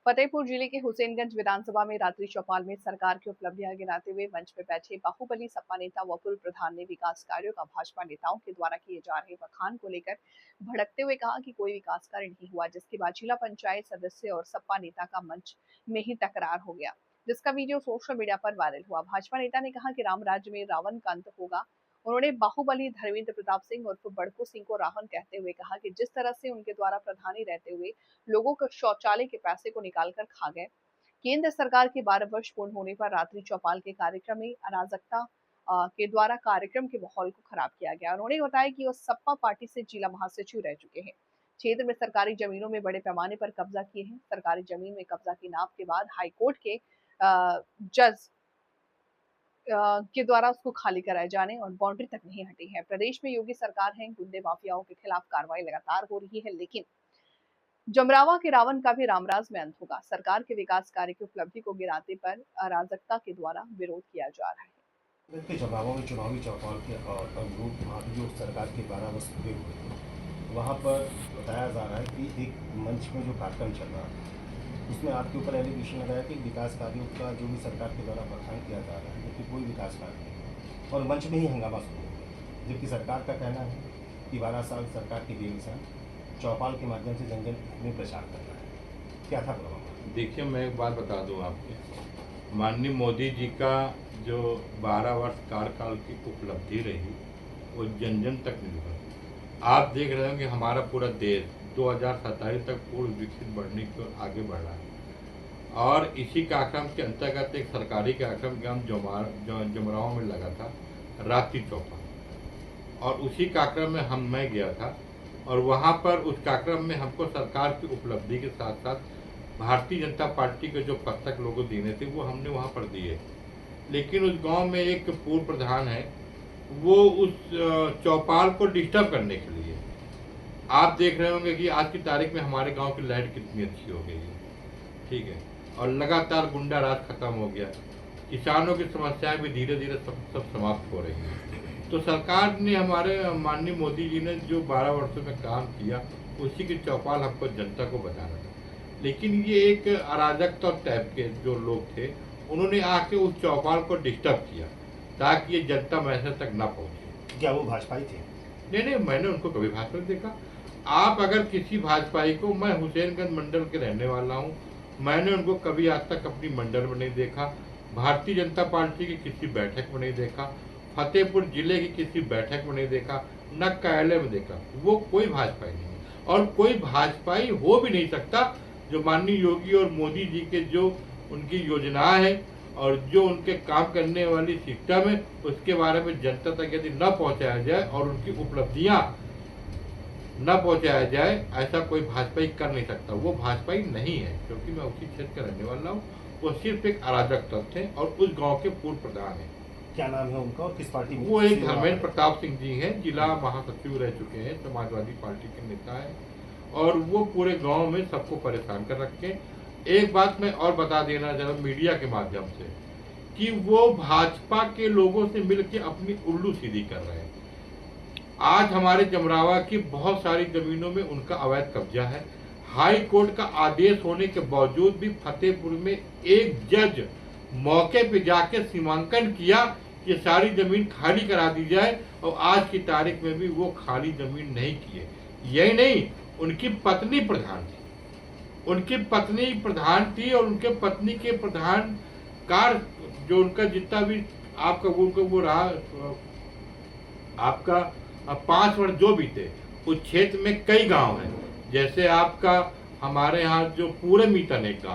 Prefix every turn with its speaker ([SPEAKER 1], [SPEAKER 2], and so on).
[SPEAKER 1] फतेहपुर जिले के हुसैनगंज विधानसभा में रात्रि चौपाल में सरकार की उपलब्धियां गिनाते हुए मंच पर बैठे बाहुबली सपा नेता व पूर्व प्रधान ने विकास कार्यों का भाजपा नेताओं के द्वारा किए जा रहे बखान को लेकर भड़कते हुए कहा कि कोई विकास कार्य नहीं हुआ, जिसके बाद जिला पंचायत सदस्य और सपा नेता का मंच में ही टकरार हो गया, जिसका वीडियो सोशल मीडिया पर वायरल हुआ। भाजपा नेता ने कहा कि राम राज्य में रावण का अंत होगा। उन्होंने बाहुबली धर्मेंद्र प्रताप सिंह उर्फ बड़कू सिंह को रावण कहते हुए कहा कि जिस तरह से उनके द्वारा प्रधानी रहते हुए लोगों को शौचालय के पैसे को निकालकर खा गए। केंद्र सरकार के 12 वर्ष पूर्ण होने पर रात्रि चौपाल के कार्यक्रम में अराजकता के द्वारा कार्यक्रम के माहौल को खराब किया गया। उन्होंने बताया कि वो सपा पार्टी से जिला महासचिव रह चुके हैं। क्षेत्र में सरकारी जमीनों में बड़े पैमाने पर कब्जा किए हैं। सरकारी जमीन में कब्जा की नाप के बाद हाईकोर्ट के जज के द्वारा उसको खाली कराए जाने और बाउंड्री तक नहीं हटी है। प्रदेश में योगी सरकार है, गुंडे माफियाओं के खिलाफ कार्रवाई लगातार हो रही है, लेकिन जमरावा के रावण का भी रामराज में अंत होगा। सरकार के विकास कार्य की उपलब्धि को गिराते पर अराजकता के द्वारा विरोध किया जा रहा है।
[SPEAKER 2] के जमरावा में चुनावी चौपाल के अनुरूप वहाँ जो सरकार के 12 वर्ष पूरे हुए थे, वहाँ पर बताया जा रहा है कि एक मंच में जो कार्यक्रम चल रहा है उसमें आपके ऊपर एलिगेशन लगाया कि विकास कार्यों का जो भी सरकार के द्वारा बखान किया जा रहा है, लेकिन कोई विकास कार्य नहीं और मंच में ही हंगामा शुरू हो गया, जबकि सरकार का कहना है कि 12 साल सरकार की बेमिसाल चौपाल के माध्यम से जन जन में प्रचार कर रहा है। क्या था प्रभाव?
[SPEAKER 3] देखिए, मैं एक बात बता दूं आपको, माननीय मोदी जी का जो 12 वर्ष कार्यकाल की उपलब्धि रही वो जन जन तक निर्भर। आप देख रहे हैं कि हमारा पूरा देश 2027 तक पूर्ण विकसित बढ़ने की ओर आगे बढ़ रहा है और इसी कार्यक्रम के अंतर्गत एक सरकारी कार्यक्रम का हम जमराव में लगा था, रात्रि चौपाल, और उसी कार्यक्रम में मैं गया था और वहाँ पर उस कार्यक्रम में हमको सरकार की उपलब्धि के साथ साथ भारतीय जनता पार्टी के जो पुस्तक लोगों देने थे वो हमने वहाँ पर दिए। लेकिन उस गांव में एक पूर्व प्रधान है, वो उस चौपाल को डिस्टर्ब करने के लिए, आप देख रहे होंगे कि आज की तारीख में हमारे गांव की लाइट कितनी अच्छी हो गई है, ठीक है, और लगातार गुंडा राज खत्म हो गया, किसानों की समस्याएं भी धीरे धीरे सब समाप्त हो रही हैं। तो सरकार ने, हमारे माननीय मोदी जी ने जो 12 वर्षों में काम किया उसी की चौपाल हमको जनता को बताना था। लेकिन ये एक अराजक टाइप के जो लोग थे, उन्होंने आके उस चौपाल को डिस्टर्ब किया ताकि ये जनता मैसेज तक ना पहुंचे।
[SPEAKER 2] क्या वो भाजपाई थे?
[SPEAKER 3] नहीं, मैंने उनको कभी भाजपा देखा। आप अगर किसी भाजपाई को, मैं हुसैनगंज मंडल के रहने वाला हूँ, मैंने उनको कभी आज तक अपनी मंडल में नहीं देखा, भारतीय जनता पार्टी की किसी बैठक में नहीं देखा, फतेहपुर जिले की किसी बैठक में नहीं देखा, न कार्यालय में देखा। वो कोई भाजपाई नहीं है और कोई भाजपाई हो भी नहीं सकता। जो माननीय योगी और मोदी जी के जो उनकी योजनाएं है और जो उनके काम करने वाली सिस्टम है, उसके बारे में जनता तक यदि न पहुंचाया जाए और उनकी उपलब्धियां न पहुंचाया जाए, ऐसा कोई भाजपाई कर नहीं सकता। वो भाजपाई नहीं है, क्योंकि मैं उसी क्षेत्र का रहने वाला हूँ। वो सिर्फ एक अराजक तत्व है और उस गांव के पूर्व प्रधान है।
[SPEAKER 2] क्या नाम है उनका और किस पार्टी में?
[SPEAKER 3] वो एक धर्मेंद्र प्रताप सिंह जी हैं, जिला महासचिव रह चुके हैं, समाजवादी पार्टी के नेता है और वो पूरे गांव में सबको परेशान कर रखे। एक बात मैं और बता देना चाहता हूँ मीडिया के माध्यम से कि वो भाजपा के लोगों से मिलकर अपनी उल्लू सीधी कर रहे हैं। आज हमारे जमरावा की बहुत सारी जमीनों में उनका अवैध कब्जा है। हाई कोर्ट का आदेश होने के बावजूद भी फतेहपुर में एक जज मौके पे जाके सीमांकन किया कि सारी जमीन खाली करा दी जाए और आज की तारीख में भी वो खाली जमीन नहीं किए। यही नहीं, उनकी पत्नी प्रधान थी, उनकी पत्नी प्रधान थी और उनके पत्नी के प्रधान कार जो उनका जितना भी आपका वो रहा, आपका 5 वर्ष जो भी थे, उस क्षेत्र में कई गांव हैं, जैसे आपका हमारे यहाँ जो पूरे मीतन एक गाँव